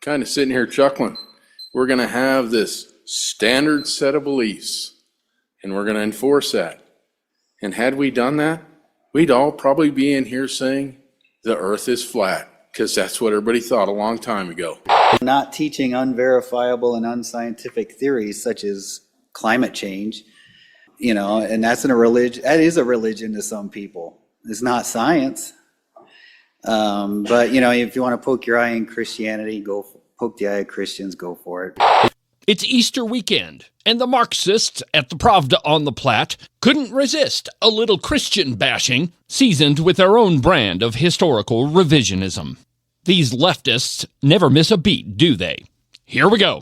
kind of sitting here chuckling. We're going to have this standard set of beliefs, and we're going to enforce that. And had we done that, we'd all probably be in here saying the earth is flat, because that's what everybody thought a long time ago. Not teaching unverifiable and unscientific theories such as climate change, and that's a religion. That is a religion to some people. It's not science. But if you want to poke your eye in Christianity, poke the eye at Christians, go for it. It's Easter weekend, and the Marxists at the Pravda on the Platte couldn't resist a little Christian bashing, seasoned with their own brand of historical revisionism. These leftists never miss a beat, do they? Here we go.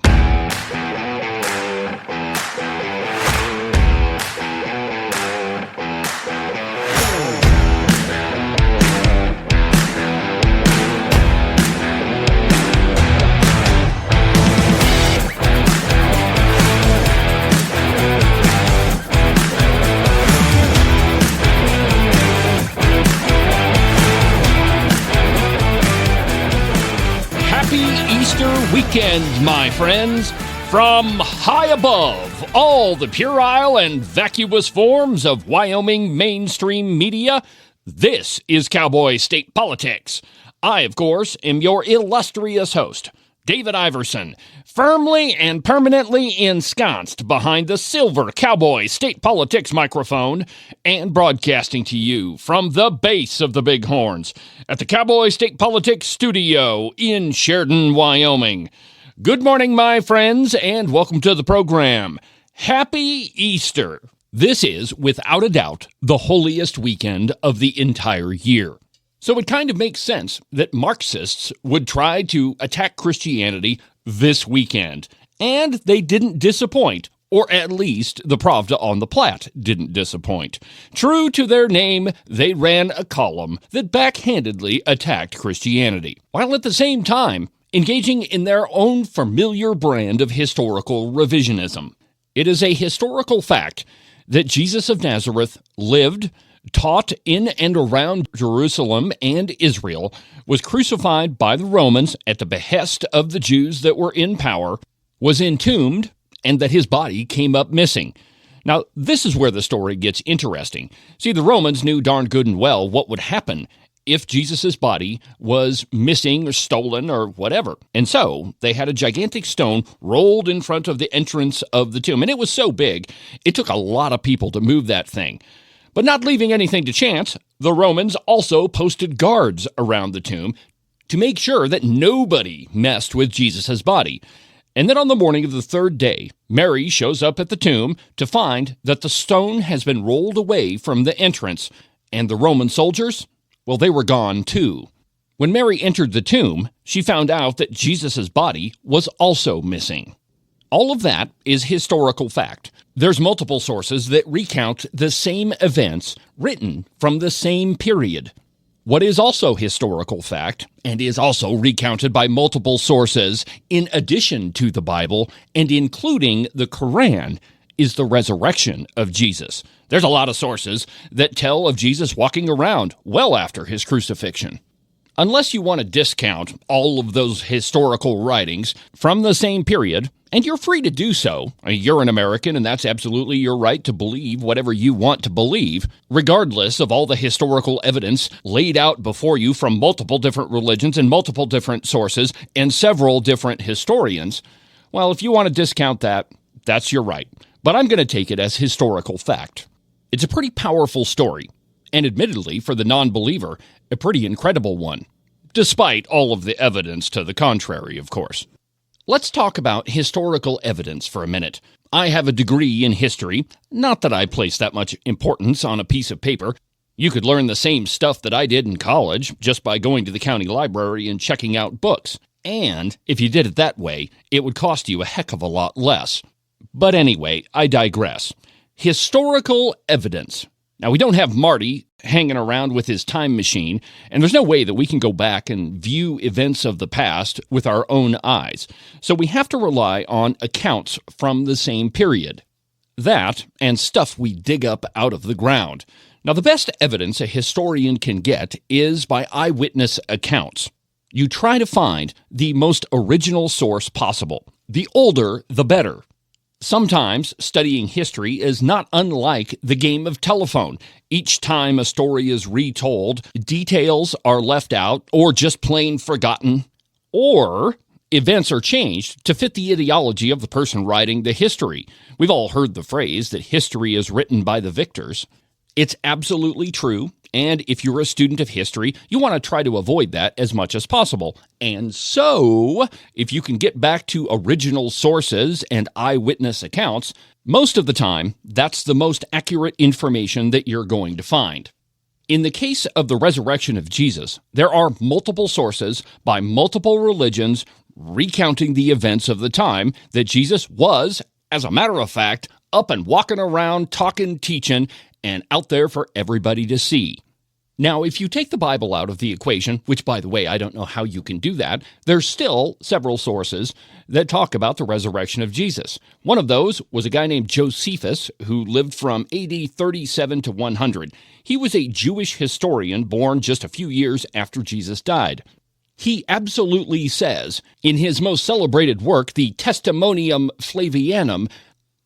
Weekend, my friends, from high above all the puerile and vacuous forms of Wyoming mainstream media, this is Cowboy State Politics. I, of course, am your illustrious host, David Iverson, firmly and permanently ensconced behind the silver Cowboy State Politics microphone and broadcasting to you from the base of the Bighorns at the Cowboy State Politics studio in Sheridan, Wyoming. Good morning, my friends, and welcome to the program. Happy Easter. This is, without a doubt, the holiest weekend of the entire year. So it kind of makes sense that Marxists would try to attack Christianity this weekend. And they didn't disappoint, or at least the Pravda on the Platte didn't disappoint. True to their name, they ran a column that backhandedly attacked Christianity, while at the same time engaging in their own familiar brand of historical revisionism. It is a historical fact that Jesus of Nazareth lived, taught in and around Jerusalem and Israel, was crucified by the Romans at the behest of the Jews that were in power, was entombed, and that his body came up missing. Now, this is where the story gets interesting. See, the Romans knew darn good and well what would happen if Jesus' body was missing or stolen or whatever. And so they had a gigantic stone rolled in front of the entrance of the tomb. And it was so big, it took a lot of people to move that thing. But not leaving anything to chance, the Romans also posted guards around the tomb to make sure that nobody messed with Jesus' body. And then on the morning of the third day, Mary shows up at the tomb to find that the stone has been rolled away from the entrance, and the Roman soldiers, well, they were gone too. When Mary entered the tomb, she found out that Jesus' body was also missing. All of that is historical fact. There's multiple sources that recount the same events written from the same period. What is also historical fact, and is also recounted by multiple sources in addition to the Bible and including the Quran, is the resurrection of Jesus. There's a lot of sources that tell of Jesus walking around well after his crucifixion. Unless you want to discount all of those historical writings from the same period, and you're free to do so. You're an American, and that's absolutely your right to believe whatever you want to believe, regardless of all the historical evidence laid out before you from multiple different religions and multiple different sources and several different historians. Well, if you want to discount that, that's your right. But I'm going to take it as historical fact. It's a pretty powerful story, and admittedly, for the non-believer, a pretty incredible one, despite all of the evidence to the contrary, of course. Let's talk about historical evidence for a minute. I have a degree in history, not that I place that much importance on a piece of paper. You could learn the same stuff that I did in college just by going to the county library and checking out books. And if you did it that way, it would cost you a heck of a lot less. But anyway, I digress. Historical evidence. Now, we don't have Marty hanging around with his time machine, and there's no way that we can go back and view events of the past with our own eyes. So we have to rely on accounts from the same period. That, and stuff we dig up out of the ground. Now, the best evidence a historian can get is by eyewitness accounts. You try to find the most original source possible. The older, the better. Sometimes studying history is not unlike the game of telephone. Each time a story is retold, details are left out or just plain forgotten, or events are changed to fit the ideology of the person writing the history. We've all heard the phrase that history is written by the victors. It's absolutely true, and if you're a student of history, you want to try to avoid that as much as possible. And so, if you can get back to original sources and eyewitness accounts, most of the time, that's the most accurate information that you're going to find. In the case of the resurrection of Jesus, there are multiple sources by multiple religions recounting the events of the time that Jesus was, as a matter of fact, up and walking around, talking, teaching, and out there for everybody to see. Now, if you take the Bible out of the equation, which, by the way, I don't know how you can do that, there's still several sources that talk about the resurrection of Jesus. One of those was a guy named Josephus, who lived from AD 37 to 100. He was a Jewish historian born just a few years after Jesus died. He absolutely says, in his most celebrated work, the Testimonium Flavianum,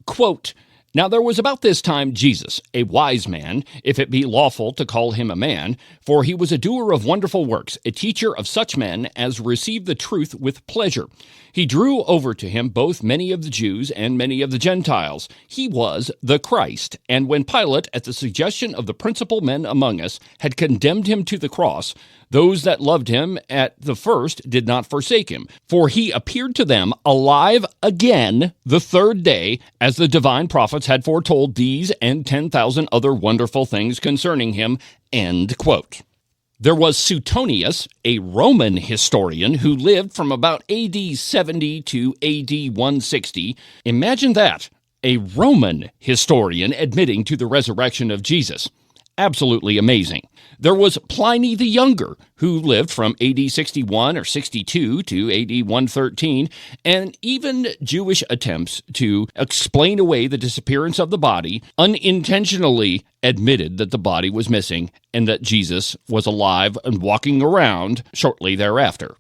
quote, "Now there was about this time Jesus, a wise man, if it be lawful to call him a man, for he was a doer of wonderful works, a teacher of such men as receive the truth with pleasure. He drew over to him both many of the Jews and many of the Gentiles. He was the Christ. And when Pilate, at the suggestion of the principal men among us, had condemned him to the cross, those that loved him at the first did not forsake him, for he appeared to them alive again the third day, as the divine prophets had foretold these and 10,000 other wonderful things concerning him." End quote. There was Suetonius, a Roman historian who lived from about AD 70 to AD 160. Imagine that, a Roman historian admitting to the resurrection of Jesus. Absolutely amazing. There was Pliny the Younger, who lived from AD 61 or 62 to AD 113, and even Jewish attempts to explain away the disappearance of the body unintentionally admitted that the body was missing and that Jesus was alive and walking around shortly thereafter.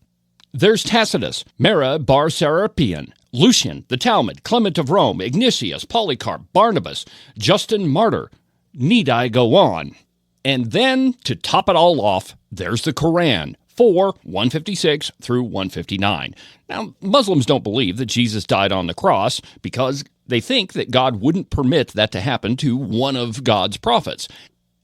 There's Tacitus, Mera bar Serapion, Lucian, the Talmud, Clement of Rome, Ignatius, Polycarp, Barnabas, Justin Martyr. Need I go on? And then, to top it all off, there's the Quran, 156 through 159. Now, Muslims don't believe that Jesus died on the cross because they think that God wouldn't permit that to happen to one of God's prophets.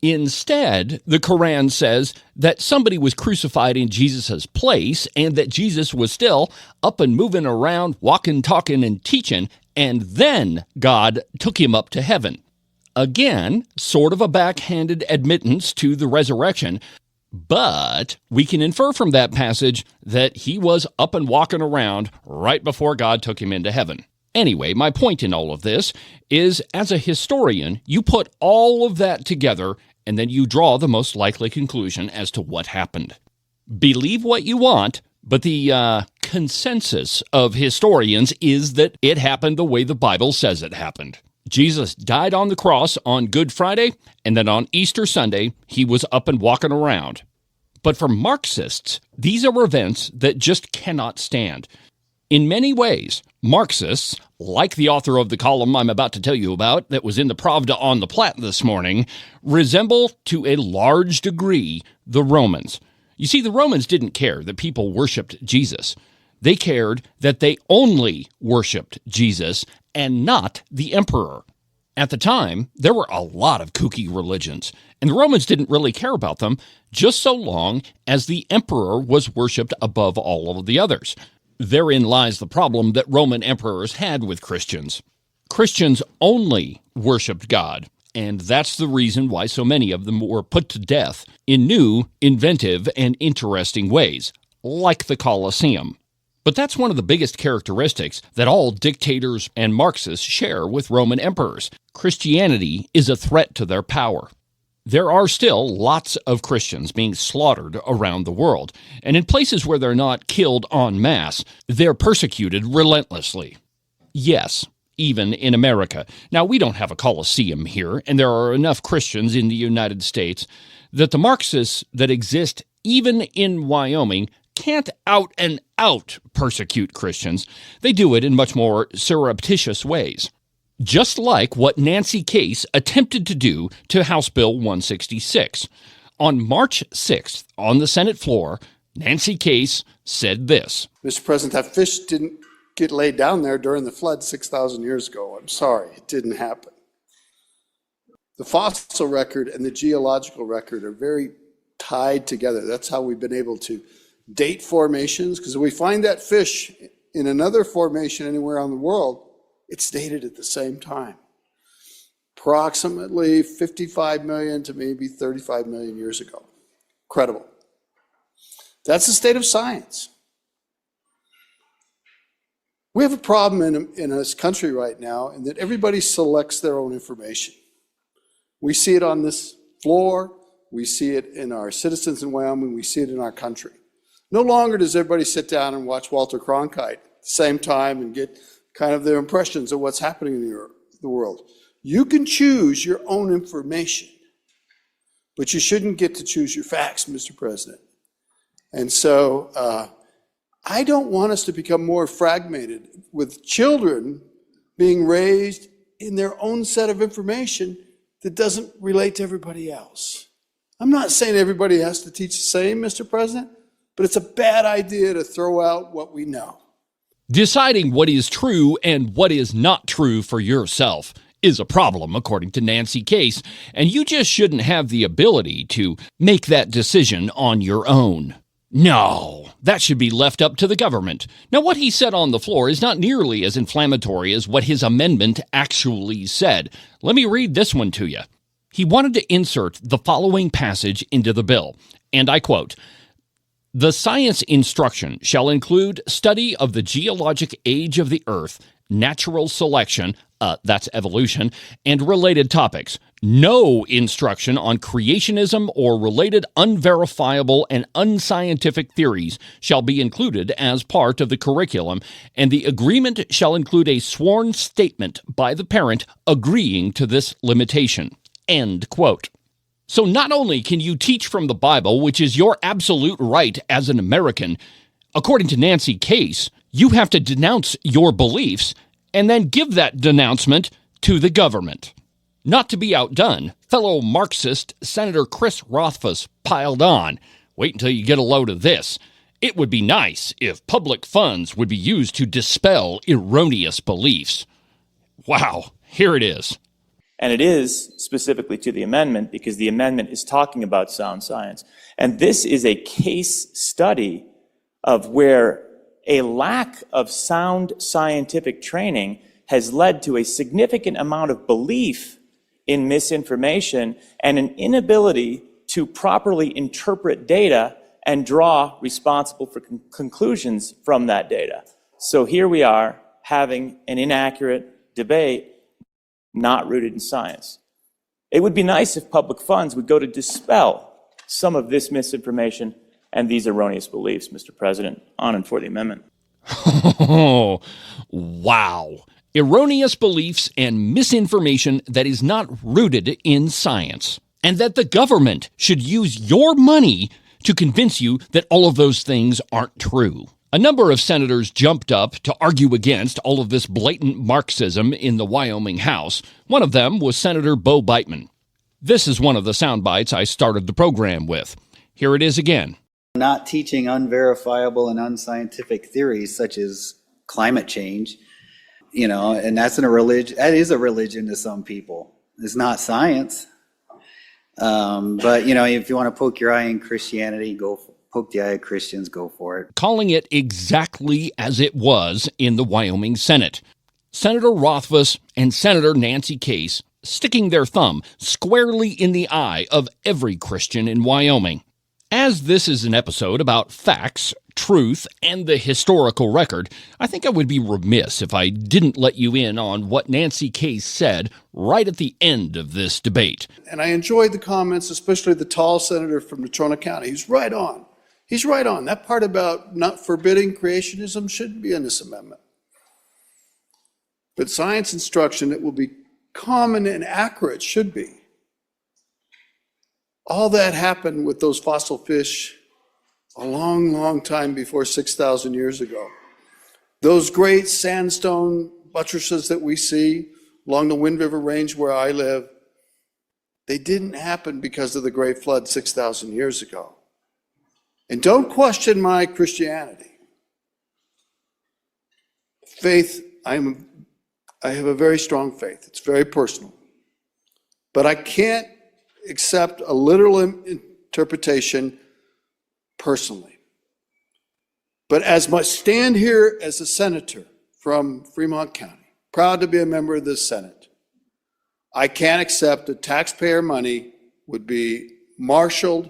Instead, the Quran says that somebody was crucified in Jesus' place and that Jesus was still up and moving around, walking, talking, and teaching, and then God took him up to heaven. Again, sort of a backhanded admittance to the resurrection, but we can infer from that passage that he was up and walking around right before God took him into heaven. Anyway, my point in all of this is, as a historian, you put all of that together and then you draw the most likely conclusion as to what happened. Believe what you want, but the consensus of historians is that it happened the way the Bible says it happened. Jesus died on the cross on Good Friday, and then on Easter Sunday, he was up and walking around. But for Marxists, these are events that just cannot stand. In many ways, Marxists, like the author of the column I'm about to tell you about that was in the Pravda on the Platte this morning, resemble to a large degree the Romans. You see, the Romans didn't care that people worshipped Jesus. They cared that they only worshipped Jesus and not the emperor. At the time, there were a lot of kooky religions, and the Romans didn't really care about them just so long as the emperor was worshipped above all of the others. Therein lies the problem that Roman emperors had with Christians. Christians only worshipped God, and that's the reason why so many of them were put to death in new, inventive, and interesting ways, like the Colosseum. But that's one of the biggest characteristics that all dictators and Marxists share with Roman emperors. Christianity is a threat to their power. There are still lots of Christians being slaughtered around the world, and in places where they're not killed en masse, they're persecuted relentlessly. Yes, even in America. Now, we don't have a Colosseum here, and there are enough Christians in the United States that the Marxists that exist even in Wyoming can't out and out persecute Christians. They do it in much more surreptitious ways. Just like what Nancy Case attempted to do to House Bill 166. On March 6th, on the Senate floor, Nancy Case said this. Mr. President, that fish didn't get laid down there during the flood 6,000 years ago. I'm sorry, it didn't happen. The fossil record and the geological record are very tied together. That's how we've been able to date formations, because if we find that fish in another formation anywhere on the world, it's dated at the same time. Approximately 55 million to maybe 35 million years ago. Incredible. That's the state of science. We have a problem in this country right now in that everybody selects their own information. We see it on this floor. We see it in our citizens in Wyoming. We see it in our country. No longer does everybody sit down and watch Walter Cronkite at the same time and get kind of their impressions of what's happening in the world. You can choose your own information, but you shouldn't get to choose your facts, Mr. President. And so I don't want us to become more fragmented with children being raised in their own set of information that doesn't relate to everybody else. I'm not saying everybody has to teach the same, Mr. President, but it's a bad idea to throw out what we know. Deciding what is true and what is not true for yourself is a problem, according to Nancy Case, and you just shouldn't have the ability to make that decision on your own. No, that should be left up to the government. Now, what he said on the floor is not nearly as inflammatory as what his amendment actually said. Let me read this one to you. He wanted to insert the following passage into the bill, and I quote, "The science instruction shall include study of the geologic age of the earth, natural selection, that's evolution, and related topics. No instruction on creationism or related unverifiable and unscientific theories shall be included as part of the curriculum, and the agreement shall include a sworn statement by the parent agreeing to this limitation." End quote. So not only can you teach from the Bible, which is your absolute right as an American, according to Nancy Case, you have to denounce your beliefs and then give that denouncement to the government. Not to be outdone, fellow Marxist Senator Chris Rothfuss piled on. Wait until you get a load of this. It would be nice if public funds would be used to dispel erroneous beliefs. Wow, here it is. And it is specifically to the amendment because the amendment is talking about sound science. And this is a case study of where a lack of sound scientific training has led to a significant amount of belief in misinformation and an inability to properly interpret data and draw responsible for conclusions from that data. So here we are having an inaccurate debate not rooted in science. It would be nice if public funds would go to dispel some of this misinformation and these erroneous beliefs, Mr. President. On and for the amendment. Oh, wow. Erroneous beliefs and misinformation that is not rooted in science. And that the government should use your money to convince you that all of those things aren't true. A number of senators jumped up to argue against all of this blatant Marxism in the Wyoming House. One of them was Senator Bo Beitman. This is one of the sound bites I started the program with. Here it is again. Not teaching unverifiable and unscientific theories such as climate change, and that's in a religion. That is a religion to some people. It's not science. But if you want to poke your eye in Christianity, poke the eye of Christians, go for it. Calling it exactly as it was in the Wyoming Senate. Senator Rothfuss and Senator Nancy Case sticking their thumb squarely in the eye of every Christian in Wyoming. As this is an episode about facts, truth, and the historical record, I think I would be remiss if I didn't let you in on what Nancy Case said right at the end of this debate. And I enjoyed the comments, especially the tall senator from Natrona County. He's right on. He's right on. That part about not forbidding creationism shouldn't be in this amendment. But science instruction that will be common and accurate should be. All that happened with those fossil fish a long, long time before 6,000 years ago. Those great sandstone buttresses that we see along the Wind River Range where I live, they didn't happen because of the Great Flood 6,000 years ago. And don't question my Christianity. Faith, I have a very strong faith. It's very personal. But I can't accept a literal interpretation personally. But as I stand here as a senator from Fremont County, proud to be a member of this Senate, I can't accept that taxpayer money would be marshaled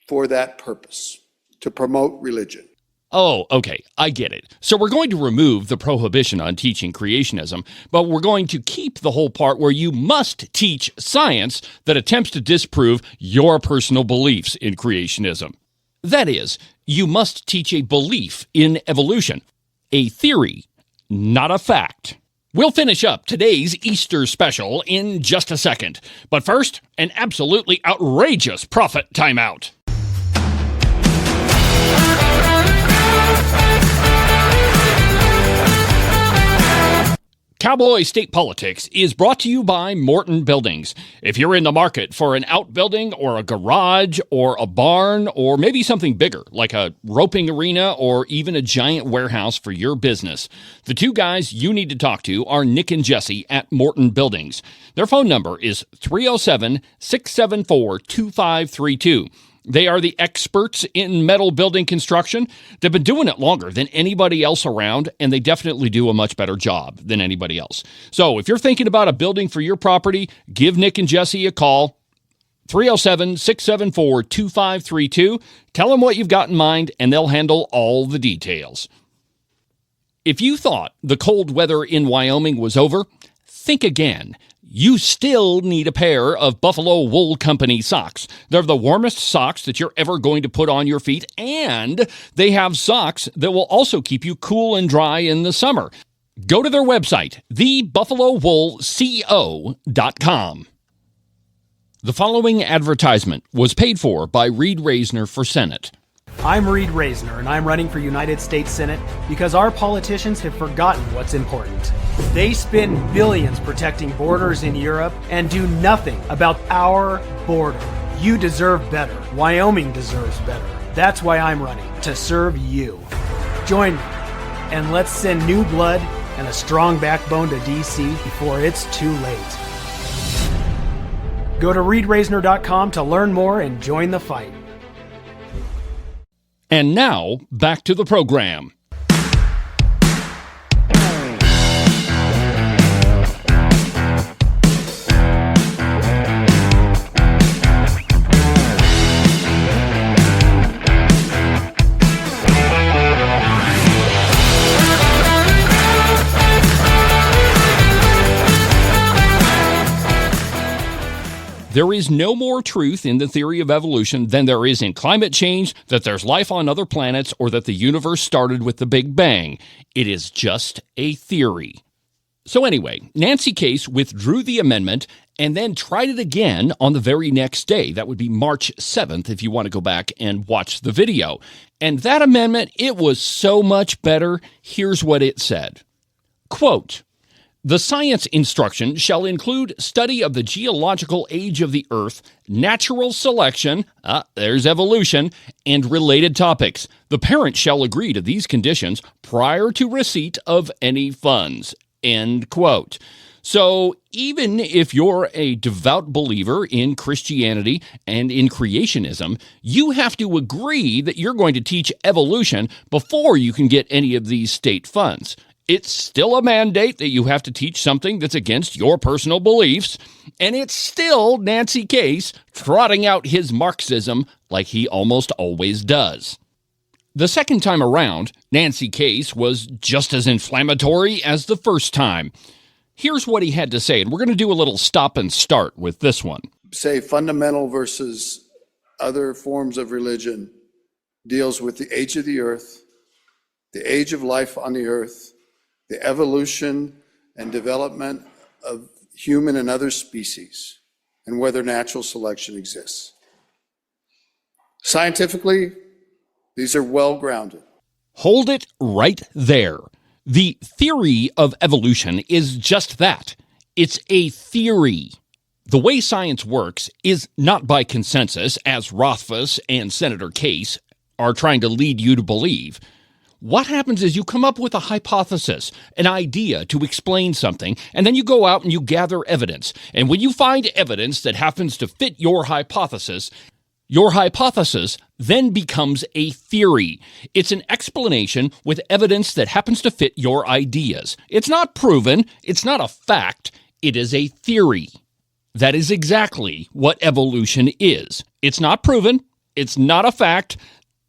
for that purpose, to promote religion. Oh, okay, I get it. So we're going to remove the prohibition on teaching creationism, but we're going to keep the whole part where you must teach science that attempts to disprove your personal beliefs in creationism. That is, you must teach a belief in evolution, a theory, not a fact. We'll finish up today's Easter special in just a second. But first, an absolutely outrageous prophet timeout. Cowboy State Politics is brought to you by Morton Buildings. If you're in the market for an outbuilding or a garage or a barn or maybe something bigger like a roping arena or even a giant warehouse for your business, the two guys you need to talk to are Nick and Jesse at Morton Buildings. Their phone number is 307-674-2532. They are the experts in metal building construction. They've been doing it longer than anybody else around, and they definitely do a much better job than anybody else. So if you're thinking about a building for your property, give Nick and Jesse a call, 307-674-2532. Tell them what you've got in mind, and they'll handle all the details. If you thought the cold weather in Wyoming was over, think again. You still need a pair of Buffalo Wool Company socks. They're the warmest socks that you're ever going to put on your feet, and they have socks that will also keep you cool and dry in the summer. Go to their website, thebuffalowoolco.com. The following advertisement was paid for by Reed Reisner for Senate. I'm Reed Reisner, and I'm running for United States Senate because our politicians have forgotten what's important. They spend billions protecting borders in Europe and do nothing about our border. You deserve better. Wyoming deserves better. That's why I'm running, to serve you. Join me, and let's send new blood and a strong backbone to D.C. before it's too late. Go to reedreisner.com to learn more and join the fight. And now, back to the program. There is no more truth in the theory of evolution than there is in climate change, that there's life on other planets, or that the universe started with the Big Bang. It is just a theory. So anyway, Nancy Case withdrew the amendment and then tried it again on the very next day. That would be March 7th if you want to go back and watch the video. And that amendment, it was so much better. Here's what it said. Quote, "The science instruction shall include study of the geological age of the Earth, natural selection," there's evolution, "and related topics. The parent shall agree to these conditions prior to receipt of any funds." End quote. So even if you're a devout believer in Christianity and in creationism, you have to agree that you're going to teach evolution before you can get any of these state funds. It's still a mandate that you have to teach something that's against your personal beliefs, and it's still Nancy Case trotting out his Marxism like he almost always does. The second time around, Nancy Case was just as inflammatory as the first time. Here's what he had to say, and we're going to do a little stop and start with this one. Say fundamental versus other forms of religion deals with the age of the earth, the age of life on the earth, the evolution and development of human and other species, and whether natural selection exists. Scientifically, these are well grounded. Hold it right there. The theory of evolution is just that. It's a theory. The way science works is not by consensus, as Rothfuss and Senator Case are trying to lead you to believe. What happens is you come up with a hypothesis, an idea to explain something, and then you go out and you gather evidence. And when you find evidence that happens to fit your hypothesis then becomes a theory. It's an explanation with evidence that happens to fit your ideas. It's not proven, it's not a fact, it is a theory. That is exactly what evolution is. It's not proven, it's not a fact.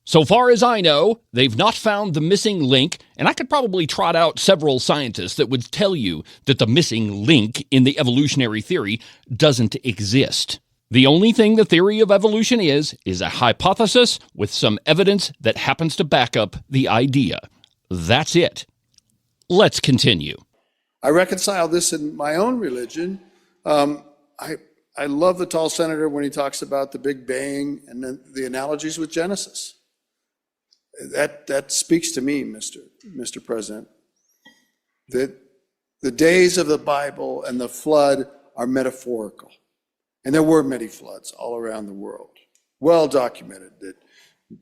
So far as I know, they've not found the missing link, and I could probably trot out several scientists that would tell you that the missing link in the evolutionary theory doesn't exist. The only thing the theory of evolution is a hypothesis with some evidence that happens to back up the idea. That's it. Let's continue. I reconcile this in my own religion. I love the tall senator when he talks about the Big Bang and the analogies with Genesis. That speaks to me, Mr. President, that the days of the Bible and the flood are metaphorical. And there were many floods all around the world, well documented, that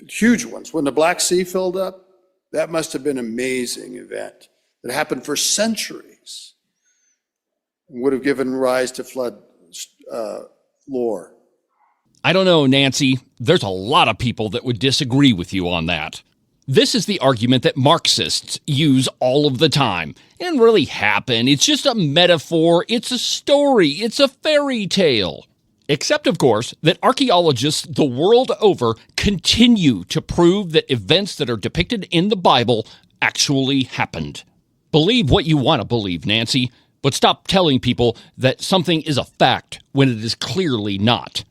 huge ones. When the Black Sea filled up, that must have been an amazing event that happened for centuries and would have given rise to flood lore. I don't know, Nancy. There's a lot of people that would disagree with you on that. This is the argument that Marxists use all of the time. It didn't really happen. It's just a metaphor. It's a story. It's a fairy tale. Except, of course, that archaeologists the world over continue to prove that events that are depicted in the Bible actually happened. Believe what you want to believe, Nancy, but stop telling people that something is a fact when it is clearly not.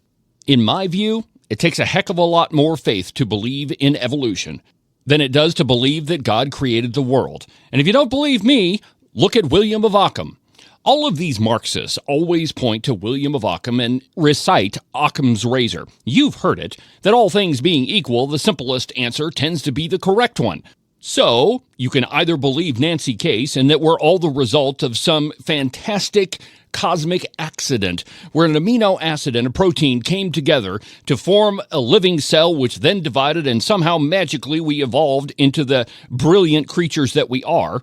In my view, it takes a heck of a lot more faith to believe in evolution than it does to believe that God created the world. And if you don't believe me, look at William of Ockham. All of these Marxists always point to William of Ockham and recite Occam's razor. You've heard it, that all things being equal, the simplest answer tends to be the correct one. So, you can either believe Nancy Case and that we're all the result of some fantastic cosmic accident where an amino acid and a protein came together to form a living cell which then divided and somehow magically we evolved into the brilliant creatures that we are.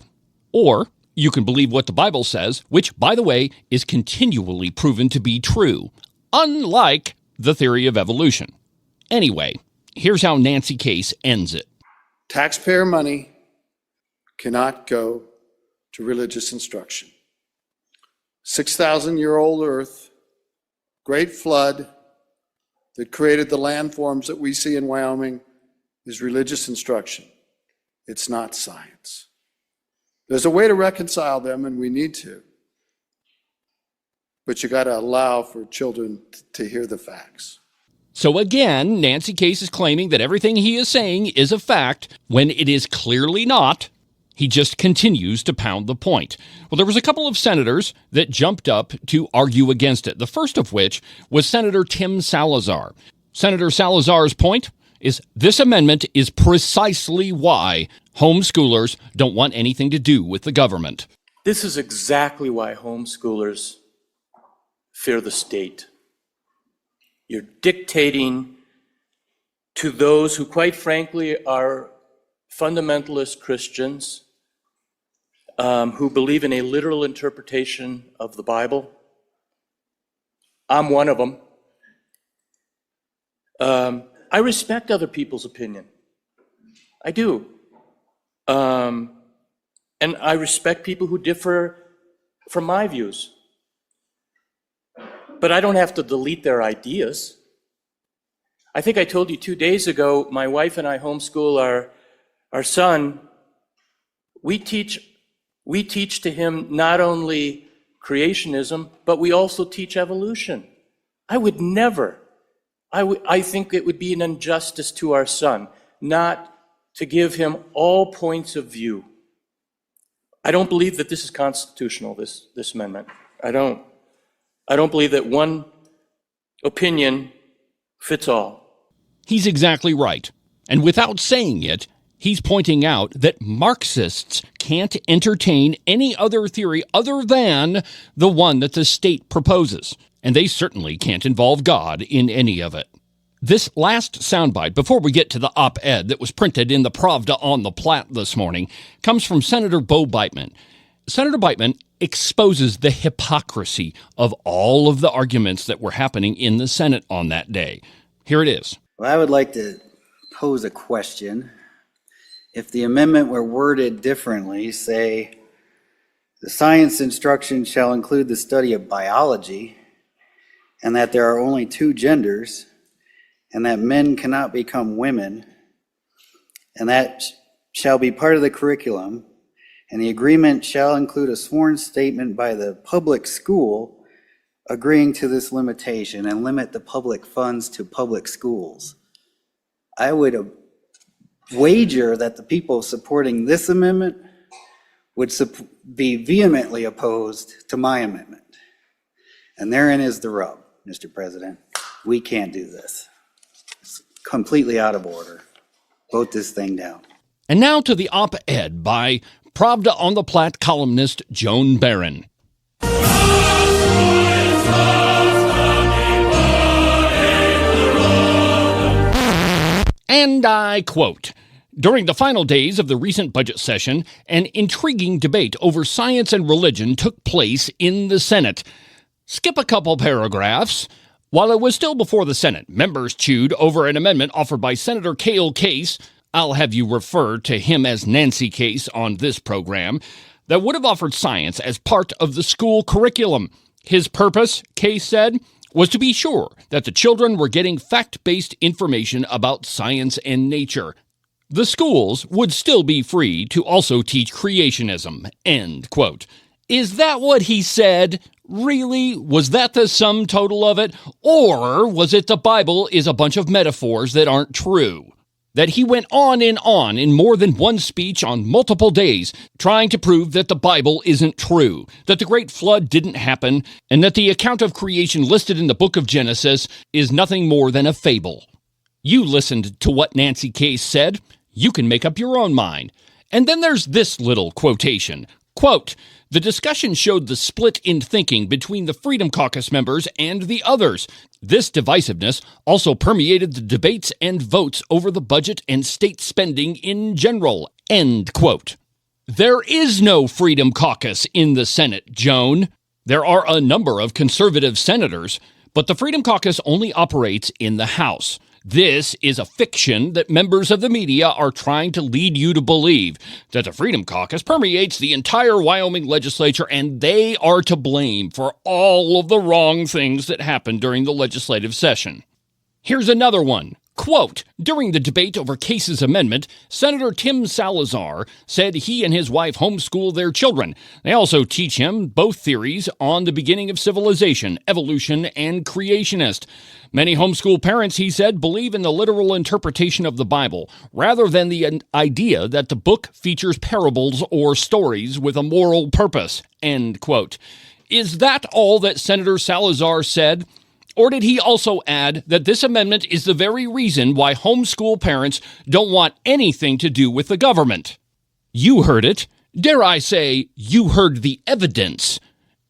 Or you can believe what the Bible says, which, by the way, is continually proven to be true, unlike the theory of evolution. Anyway, here's how Nancy Case ends it. Taxpayer money cannot go to religious instruction. 6,000-year-old earth, great flood that created the landforms that we see in Wyoming is religious instruction. It's not science. There's a way to reconcile them, and we need to. But you got to allow for children to hear the facts. So again, Nancy Case is claiming that everything he is saying is a fact when it is clearly not. He just continues to pound the point. Well, there was a couple of senators that jumped up to argue against it, the first of which was Senator Tim Salazar. Senator Salazar's point is this amendment is precisely why homeschoolers don't want anything to do with the government. This is exactly why homeschoolers fear the state. You're dictating to those who, quite frankly, are fundamentalist Christians who believe in a literal interpretation of the Bible. I'm one of them. I respect other people's opinion. I do. And I respect people who differ from my views. But I don't have to delete their ideas. I think I told you 2 days ago, my wife and I homeschool our son. We teach to him not only creationism, but we also teach evolution. I would never, I think it would be an injustice to our son not to give him all points of view. I don't believe that this is constitutional, this amendment. I don't believe that one opinion fits all. He's exactly right. And without saying it, he's pointing out that Marxists can't entertain any other theory other than the one that the state proposes. And they certainly can't involve God in any of it. This last soundbite, before we get to the op-ed that was printed in the Pravda on the Platte this morning, comes from Senator Bo Beitman. Senator Beitman exposes the hypocrisy of all of the arguments that were happening in the Senate on that day. Here it is. Well, I would like to pose a question. If the amendment were worded differently, say, the science instruction shall include the study of biology, and that there are only two genders, and that men cannot become women, and that shall be part of the curriculum, and the agreement shall include a sworn statement by the public school agreeing to this limitation and limit the public funds to public schools. I would wager that the people supporting this amendment would be vehemently opposed to my amendment. And therein is the rub, Mr. President. We can't do this. It's completely out of order. Vote this thing down. And now to the op-ed by Pravda on the Platte columnist Joan Barron. And I quote, "During the final days of the recent budget session, an intriguing debate over science and religion took place in the Senate." Skip a couple paragraphs. While it was still before the Senate, members chewed over an amendment offered by Senator Cale Case, I'll have you refer to him as Nancy Case on this program, that would have offered science as part of the school curriculum. His purpose, Case said, was to be sure that the children were getting fact-based information about science and nature. The schools would still be free to also teach creationism, end quote. Is that what he said? Really? Was that the sum total of it? Or was it the Bible is a bunch of metaphors that aren't true? That he went on in more than one speech on multiple days, trying to prove that the Bible isn't true, that the Great Flood didn't happen, and that the account of creation listed in the book of Genesis is nothing more than a fable. You listened to what Nancy Case said. You can make up your own mind. And then there's this little quotation. Quote, "The discussion showed the split in thinking between the Freedom Caucus members and the others. This divisiveness also permeated the debates and votes over the budget and state spending in general." End quote. There is no Freedom Caucus in the Senate, Joan. There are a number of conservative senators, but the Freedom Caucus only operates in the House. This is a fiction that members of the media are trying to lead you to believe, that the Freedom Caucus permeates the entire Wyoming legislature and they are to blame for all of the wrong things that happened during the legislative session. Here's another one. Quote, "During the debate over Case's amendment, Senator Tim Salazar said he and his wife homeschool their children. They also teach him both theories on the beginning of civilization, evolution, and creationist. Many homeschool parents, he said, believe in the literal interpretation of the Bible, rather than the idea that the book features parables or stories with a moral purpose." End quote. Is that all that Senator Salazar said? Or did he also add that this amendment is the very reason why homeschool parents don't want anything to do with the government? You heard it. Dare I say, you heard the evidence.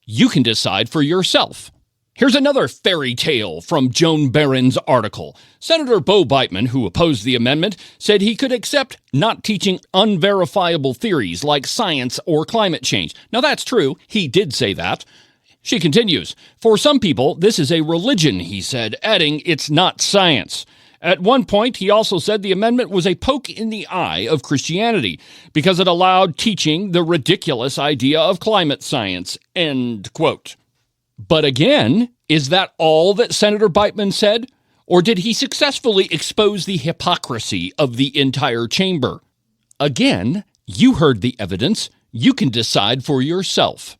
You can decide for yourself. Here's another fairy tale from Joan Barron's article. Senator Bo Beitman, who opposed the amendment, said he could accept not teaching unverifiable theories like science or climate change. Now that's true. He did say that. She continues, "For some people, this is a religion," he said, adding, "it's not science." At one point, he also said the amendment was a poke in the eye of Christianity because it allowed teaching the ridiculous idea of climate science. End quote. But again, is that all that Senator Beitman said? Or did he successfully expose the hypocrisy of the entire chamber? Again, you heard the evidence. You can decide for yourself.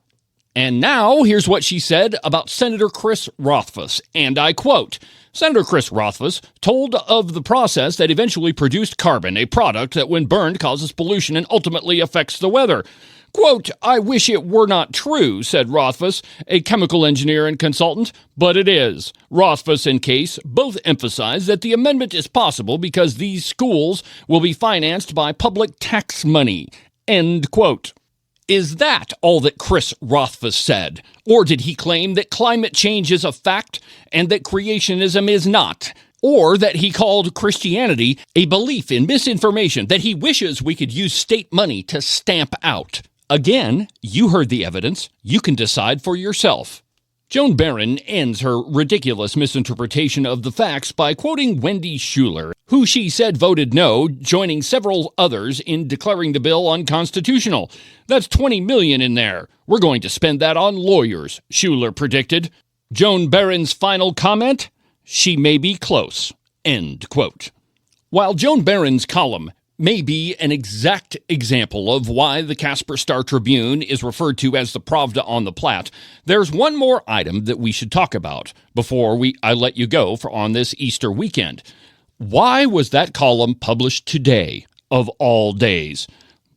And now, here's what she said about Senator Chris Rothfuss, and I quote, "Senator Chris Rothfuss told of the process that eventually produced carbon, a product that when burned causes pollution and ultimately affects the weather. Quote, "I wish it were not true," said Rothfuss, a chemical engineer and consultant, "but it is." Rothfuss and Case both emphasize that the amendment is possible because these schools will be financed by public tax money. End quote. Is that all that Chris Rothfuss said? Or did he claim that climate change is a fact and that creationism is not? Or that he called Christianity a belief in misinformation that he wishes we could use state money to stamp out? Again, you heard the evidence. You can decide for yourself. Joan Barron ends her ridiculous misinterpretation of the facts by quoting Wendy Schuler, who she said voted no, joining several others in declaring the bill unconstitutional. "That's $20 million in there. We're going to spend that on lawyers," Schuler predicted. Joan Barron's final comment? "She may be close." End quote. While Joan Barron's column may be an exact example of why the Casper Star-Tribune is referred to as the Pravda on the Platte, there's one more item that we should talk about before I let you go on this Easter weekend. Why was that column published today, of all days?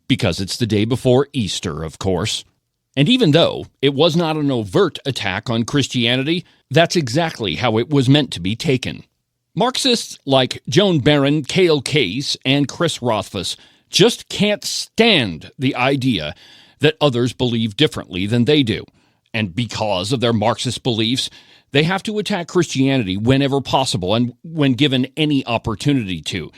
Because it's the day before Easter, of course. And even though it was not an overt attack on Christianity, that's exactly how it was meant to be taken. Marxists like Joan Barron, Cale Case, and Chris Rothfuss just can't stand the idea that others believe differently than they do. And because of their Marxist beliefs, they have to attack Christianity whenever possible and when given any opportunity to.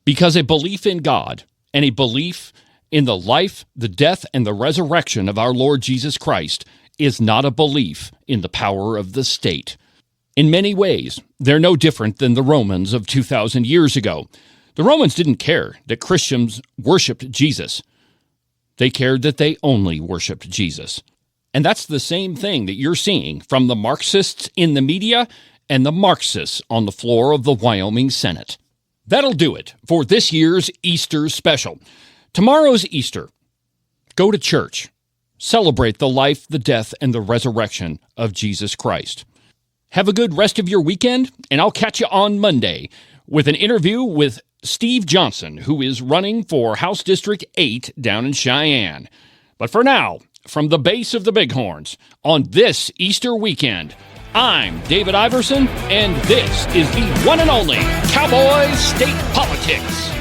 Because a belief in God and a belief in the life, the death, and the resurrection of our Lord Jesus Christ is not a belief in the power of the state. In many ways, they're no different than the Romans of 2,000 years ago. The Romans didn't care that Christians worshiped Jesus. They cared that they only worshiped Jesus. And that's the same thing that you're seeing from the Marxists in the media and the Marxists on the floor of the Wyoming Senate. That'll do it for this year's Easter special. Tomorrow's Easter. Go to church. Celebrate the life, the death, and the resurrection of Jesus Christ. Have a good rest of your weekend, and I'll catch you on Monday with an interview with Steve Johnson, who is running for House District 8 down in Cheyenne. But for now, from the base of the Bighorns, on this Easter weekend, I'm David Iverson, and this is the one and only Cowboy State Politics.